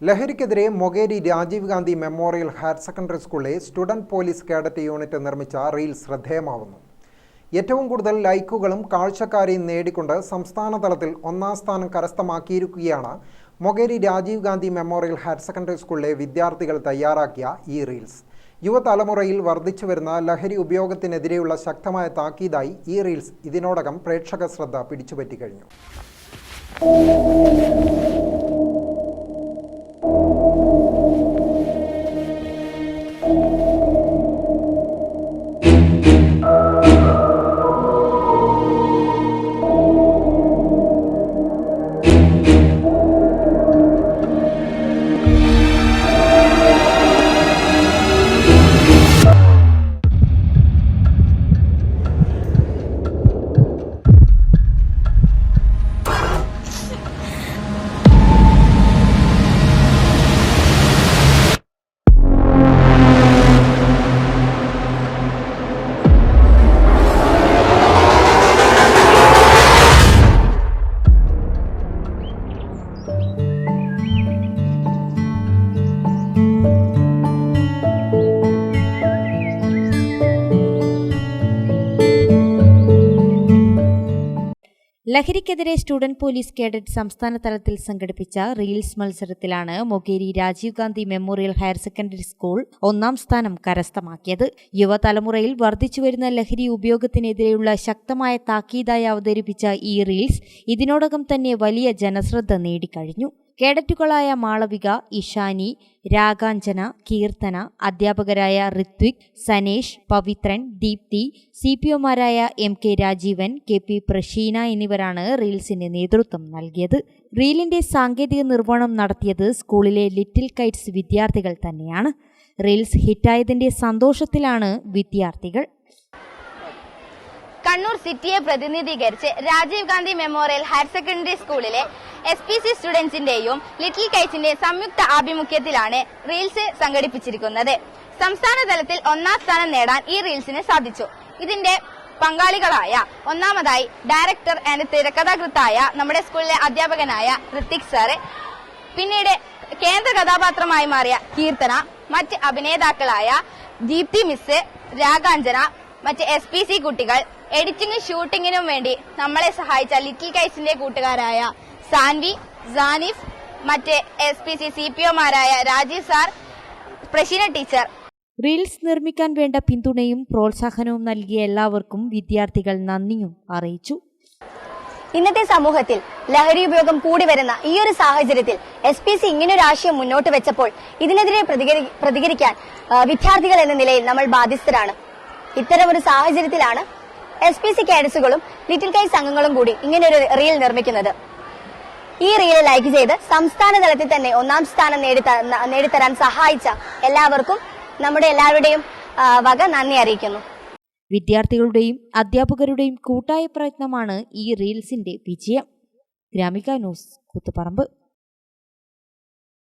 ലഹരിക്കെതിരെ Mokeri Rajiv Gandhi memorial higher secondary സ്കൂളിലെ student police cadet unit നിർമ്മിച്ച റീൽ ശ്രദ്ധേയമാവുന്നു. ഏറ്റവും കൂടുതൽ ലൈക്കുകളും കാഴ്ചക്കാരെയും നേടിക്കൊണ്ട് സംസ്ഥാന തലത്തിൽ ഒന്നാം സ്ഥാനം കരസ്ഥമാക്കിയിരിക്കുകയാണ് Mokeri Rajiv Gandhi memorial higher secondary സ്കൂളിലെ വിദ്യാർത്ഥികൾ തയ്യാറാക്കിയ ഈ റീൽസ്. യുവതലമുറയിൽ വർദ്ധിച്ചുവരുന്ന ലഹരി ഉപയോഗത്തിനെതിരെയുള്ള ശക്തമായ താക്കീതായി ഈ റീൽസ് ഇതിനോടകം പ്രേക്ഷക ശ്രദ്ധ പിടിച്ചുപറ്റിക്കഴിഞ്ഞു. ലഹരിക്കെതിരെ സ്റ്റുഡന്റ് പോലീസ് കേഡറ്റ് സംസ്ഥാന തലത്തിൽ സംഘടിപ്പിച്ച റീൽസ് മത്സരത്തിലാണ് Mokeri Rajiv Gandhi memorial higher secondary school ഒന്നാം സ്ഥാനം കരസ്ഥമാക്കിയത്. യുവതലമുറയിൽ വർദ്ധിച്ചുവരുന്ന ലഹരി ഉപയോഗത്തിനെതിരെയുള്ള ശക്തമായ താക്കീതായി അവതരിപ്പിച്ച ഈ റീൽസ് ഇതിനോടകം തന്നെ വലിയ ജനശ്രദ്ധ നേടിക്കഴിഞ്ഞു. കേഡറ്റുകളായ മാളവിക, ഇഷാനി, രാഗാഞ്ജന, കീർത്തന, അധ്യാപകരായ ഋത്വിക്, സനേഷ്, പവിത്രൻ, ദീപ്തി, CPOമാരായ MK രാജീവൻ, KP പ്രശീന എന്നിവരാണ് റീൽസിന് നേതൃത്വം നൽകിയത്. റീലിന്റെ സാങ്കേതിക നിർവ്വഹണം നടത്തിയത് സ്കൂളിലെ ലിറ്റിൽ കൈറ്റ്സ് വിദ്യാർത്ഥികൾ തന്നെയാണ്. റീൽസ് ഹിറ്റായതിന്റെ സന്തോഷത്തിലാണ് വിദ്യാർത്ഥികൾ. കണ്ണൂർ സിറ്റിയെ പ്രതിനിധീകരിച്ച് Rajiv Gandhi memorial higher secondary സ്കൂളിലെ SPC സ്റ്റുഡൻസിന്റെയും ലിറ്റിൽ കൈറ്റ്സിന്റെയും സംയുക്ത ആഭിമുഖ്യത്തിലാണ് റീൽസ് സംഘടിപ്പിച്ചിരിക്കുന്നത്. സംസ്ഥാന തലത്തിൽ ഒന്നാം സ്ഥാനം നേടാൻ ഈ റീൽസിന് സാധിച്ചു. ഇതിന്റെ പങ്കാളികളായ ഒന്നാമതായി ഡയറക്ടർ ആൻഡ് തിരക്കഥാകൃത്തായ നമ്മുടെ സ്കൂളിലെ അധ്യാപകനായ ഋത്വിക് സാറ്, പിന്നീട് കേന്ദ്ര കഥാപാത്രമായി മാറിയ കീർത്തന, മറ്റ് അഭിനേതാക്കളായ ദീപ്തി മിസ്, രാഗാഞ്ജന, മറ്റ് SPC കുട്ടികൾ, എഡിറ്റിംഗും ഷൂട്ടിങ്ങിനും വേണ്ടി നമ്മളെ സഹായിച്ച ലിറ്റിൽ കൈറ്റ്സിന്റെ കൂട്ടുകാരായ സാൻവി, സാനിഫ്, മറ്റ് SPC CPOമാരായ Rajiv sir, Prasheena teacher. Reels നിർമ്മിക്കാൻ വേണ്ട പിന്തുണയും പ്രോത്സാഹനവും നൽകിയ എല്ലാവർക്കും വിദ്യാർത്ഥികൾ നന്ദിയും അറിയിച്ചു. ഇന്നത്തെ സമൂഹത്തിൽ ലഹരി ഉപയോഗം കൂടി വരുന്ന ഈ ഒരു സാഹചര്യത്തിൽ SPC ഇങ്ങനൊരു ആശയം മുന്നോട്ട് വെച്ചപ്പോൾ ഇതിനെതിരെ പ്രതികരിക്കാൻ വിദ്യാർത്ഥികൾ എന്ന നിലയിൽ നമ്മൾ ബാധ്യസ്ഥരാണ്. ഇത്തരമൊരു സാഹചര്യത്തിലാണ് SPC കേഡറ്റ്സുകളും ലിറ്റിൽ കൈറ്റ്സ് അംഗങ്ങളും കൂടി ഇങ്ങനൊരു റീൽ നിർമ്മിക്കുന്നത്. ഈ റീൽ ലൈക്ക് ചെയ്ത് സംസ്ഥാന തലത്തിൽ തന്നെ ഒന്നാം സ്ഥാനം നേടിത്തരാൻ സഹായിച്ച എല്ലാവർക്കും നമ്മുടെ എല്ലാവരുടെയും വക നന്ദി അറിയിക്കുന്നു. വിദ്യാർത്ഥികളുടെയും അധ്യാപകരുടെയും കൂട്ടായ പ്രയത്നമാണ് ഈ റീൽസിന്റെ വിജയം. ഗ്രാമിക ന്യൂസ്, കൂത്തുപറമ്പ്.